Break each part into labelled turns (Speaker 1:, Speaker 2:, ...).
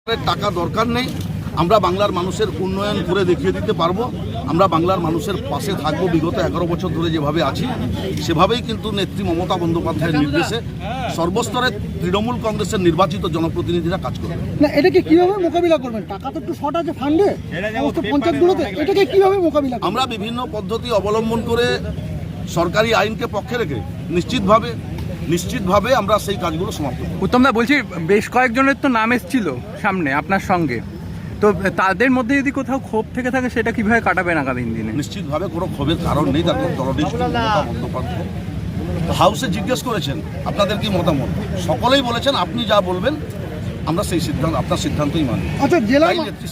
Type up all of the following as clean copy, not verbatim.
Speaker 1: টাকা দরকার নেই, আমরা বাংলার মানুষের উন্নয়ন করে দেখিয়ে দিতে পারবো। আমরা বাংলার মানুষের পাশে থাকবো। বিগত 11 বছর ধরে যেভাবে আছি সেভাবেই কিন্তু নেত্রী মমতা বন্দ্যোপাধ্যায়ের নির্দেশে সর্বস্তরে তৃণমূল কংগ্রেসের নির্বাচিত জনপ্রতিনিধিরা কাজ করবে।
Speaker 2: না, এটাকে কিভাবে মোকাবিলা করবেন? টাকা তো একটু শর্ট আছে ফান্ডে, সমস্ত পঞ্চায়েতগুলোতে, এটাকে কিভাবে মোকাবিলা করবেন?
Speaker 1: আমরা বিভিন্ন পদ্ধতি অবলম্বন করে সরকারি আইনকে পক্ষে রেখে নিশ্চিতভাবে আমরা সেই কাজগুলো সমাপ্ত করব।
Speaker 3: উত্তমদা, বলছি বেশ কয়েকজনের তো নাম এসেছিল সামনে আপনার সঙ্গে, তো তাদের মধ্যে যদি কোথাও ক্ষোভ থেকে থাকে সেটা কিভাবে কাটাবেন আগামী দিনে?
Speaker 1: নিশ্চিতভাবে কোনো ক্ষোভের কারণ নেই। তারপর দলনেত্রী মমতা বন্দ্যোপাধ্যায় হাউসে জিজ্ঞেস করেছেন আপনাদের কি মতামত, সকলেই বলেছেন আপনি যা বলবেন আমরা সেই সিদ্ধান্ত, আপনার সিদ্ধান্তই মানি।
Speaker 2: আচ্ছা,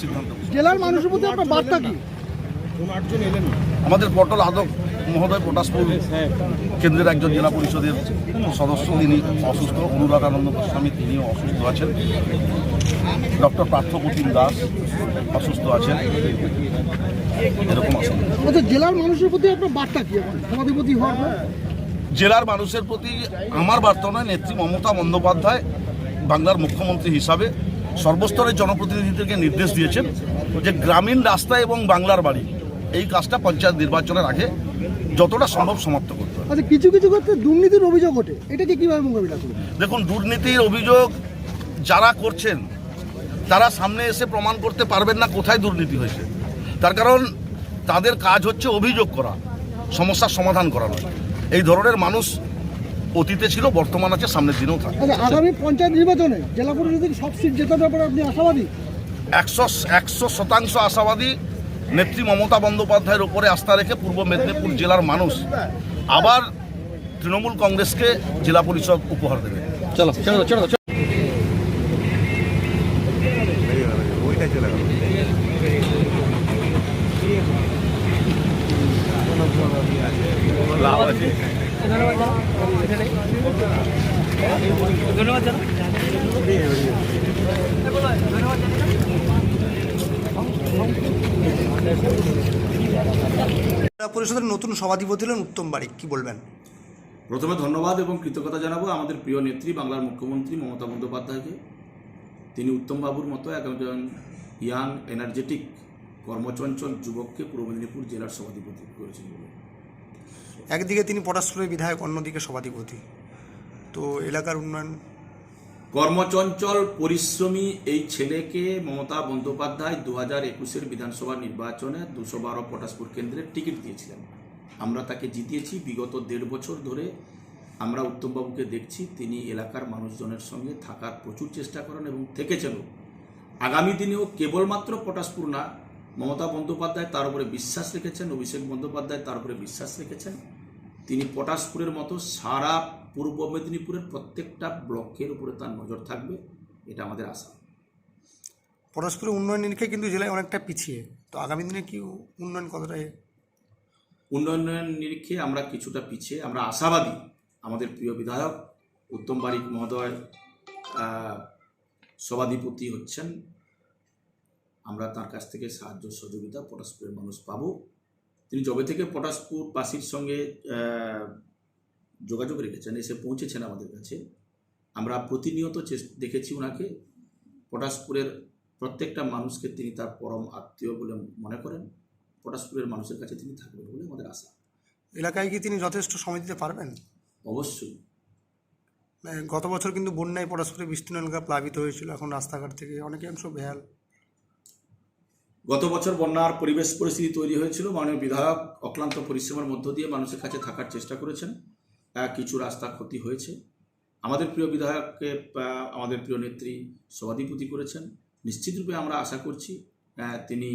Speaker 1: সিদ্ধান্ত
Speaker 2: জেলার মানুষের প্রতি আপনার বার্তা কি?
Speaker 1: আমাদের পটল আদক মহোদয় পটাশপুর কেন্দ্রের একজন জেলা পরিষদের সদস্য, তিনি অসুস্থ। অনুরাগানন্দ গোস্বামী তিনিও অসুস্থ আছেন। ডক্টর পার্থপ্রতিম দাস অসুস্থ আছেন। এরকম আছে।
Speaker 2: আচ্ছা, জেলার মানুষের প্রতি আপনার বার্তা কি এখন সভাধিপতি হওয়ার পর?
Speaker 1: জেলার মানুষের প্রতি আমার বার্তা নয়, নেত্রী মমতা বন্দ্যোপাধ্যায় বাংলার মুখ্যমন্ত্রী হিসাবে সর্বস্তরের জনপ্রতিনিধিদেরকে নির্দেশ দিয়েছেন যে গ্রামীণ রাস্তা এবং বাংলার বাড়ি এই কাজটা পঞ্চায়েত নির্বাচনের আগে যতটা সম্ভব সমাপ্ত করতে হবে।
Speaker 2: আচ্ছা, কিছু ক্ষেত্রে দুর্নীতির অভিযোগ ওঠে, এটাকে কিভাবে মোকাবিলা করবেন?
Speaker 1: দেখুন, দুর্নীতির অভিযোগ যারা করছেন তারা সামনে এসে প্রমাণ করতে পারবেন না কোথায় দুর্নীতি হয়েছে। তার কারণ তাদের কাজ হচ্ছে অভিযোগ করা, সমস্যার সমাধান করা নয়। এই ধরনের মানুষ অতীতে ছিল, বর্তমান আছে, সামনের দিনেও থাকবে।
Speaker 2: আচ্ছা, আগামী পঞ্চায়েত নির্বাচনে জেলা পরিষদের সব সিট জেতার ব্যাপারে আপনি আশাবাদী?
Speaker 1: 100% আশাবাদী। নেত্রী মমতা বন্দ্যোপাধ্যায়ের উপরে আস্থা রেখে পূর্ব মেদিনীপুর জেলার মানুষ আবার তৃণমূল কংগ্রেসকে জেলা পরিষদ উপহার দেবে।
Speaker 3: চলো চলো চলো।
Speaker 2: পরিষদের নতুন সভাধিপতি হলেন উত্তম বারিক, কি বলবেন?
Speaker 4: প্রথমে ধন্যবাদ এবং কৃতজ্ঞতা জানাবো আমাদের প্রিয় নেত্রী বাংলার মুখ্যমন্ত্রী মমতা বন্দ্যোপাধ্যায়কে। তিনি উত্তমবাবুর মতো একজন ইয়াং এনার্জেটিক কর্মচঞ্চল যুবককে পূর্ব মেদিনীপুর জেলার সভাধিপতি করেছেন বলে।
Speaker 2: একদিকে তিনি পটাশপুরের বিধায়ক, অন্যদিকে সভাধিপতি, তো এলাকার উন্নয়ন।
Speaker 4: কর্মচঞ্চল পরিশ্রমী এই ছেলেকে মমতা বন্দ্যোপাধ্যায় 2021 বিধানসভা নির্বাচনে 212 পটাশপুর কেন্দ্রের টিকিট দিয়েছিলেন। আমরা তাকে জিতিয়েছি। বিগত 1.5 বছর ধরে আমরা উত্তমবাবুকে দেখছি, তিনি এলাকার মানুষজনের সঙ্গে থাকার প্রচুর চেষ্টা করেন এবং থেকেছেন। আগামী দিনেও কেবলমাত্র পটাশপুর না, মমতা বন্দ্যোপাধ্যায় তার উপরে বিশ্বাস রেখেছেন, অভিষেক বন্দ্যোপাধ্যায় তার উপরে বিশ্বাস রেখেছেন। তিনি পটাশপুরের মতো সারা পূর্ব মেদিনীপুরের প্রত্যেকটা ব্লকের উপরে তার নজর থাকবে, এটা আমাদের আশা।
Speaker 2: পটাশপুরের উন্নয়ন নিরিখে কিন্তু জেলায় অনেকটা পিছিয়ে, তো আগামী দিনে কি উন্নয়ন কতটা?
Speaker 4: উন্নয়নের নিরিখে আমরা কিছুটা পিছিয়ে, আমরা আশাবাদী। আমাদের প্রিয় বিধায়ক উত্তম বারিক মহোদয় সভাধিপতি হচ্ছেন, আমরা তার কাছ থেকে সাহায্য সহযোগিতা পটাশপুরের মানুষ পাবো। তিনি যবে থেকে পটাশপুরবাসীর সঙ্গে যোগাযোগ রেখেছেন, এসে পৌঁছেছেন আমাদের কাছে, আমরা প্রতিনিয়ত দেখেছি ওনাকে। পটাশপুরের প্রত্যেকটা মানুষকে তিনি তার পরম আত্মীয় বলে মনে করেন। পটাশপুরের মানুষের কাছে তিনি থাকবেন বলে আমাদের আশা।
Speaker 2: এলাকায় কি তিনি যথেষ্ট সময় দিতে পারবেন?
Speaker 4: অবশ্যই।
Speaker 2: গত বছর কিন্তু বন্যায় পটাশপুরে বিস্তীর্ণ এলাকা প্লাবিত হয়েছিল, এখন রাস্তাঘাট থেকে অনেকে অংশ বেহাল।
Speaker 4: গত বছর বন্যার পরিবেশ পরিস্থিতি তৈরি হয়েছিল, মাননীয় বিধায়ক অক্লান্ত পরিশ্রমের মধ্য দিয়ে মানুষের কাছে থাকার চেষ্টা করেছেন। কিছু রাস্তা ক্ষতি হয়েছে, আমাদের প্রিয় বিধায়ককে আমাদের প্রিয় নেত্রী সভাধিপতি করেছেন। নিশ্চিতরূপে আমরা আশা করছি তিনি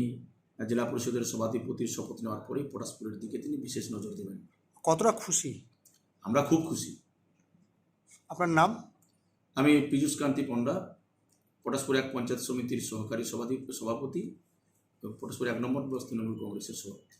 Speaker 4: জেলা পরিষদের সভাধিপতির শপথ নেওয়ার পরেই পটাশপুরের দিকে তিনি বিশেষ নজর দেবেন।
Speaker 2: কতটা খুশি?
Speaker 4: আমরা খুব খুশি।
Speaker 2: আপনার নাম?
Speaker 4: আমি পীযূষ কান্তি পণ্ডা, পটাশপুর 1 পঞ্চায়েত সমিতির সহকারী সভাপতি এবং পটাশপুর 1 নম্বর ব্লক তৃণমূল কংগ্রেসের সভাপতি।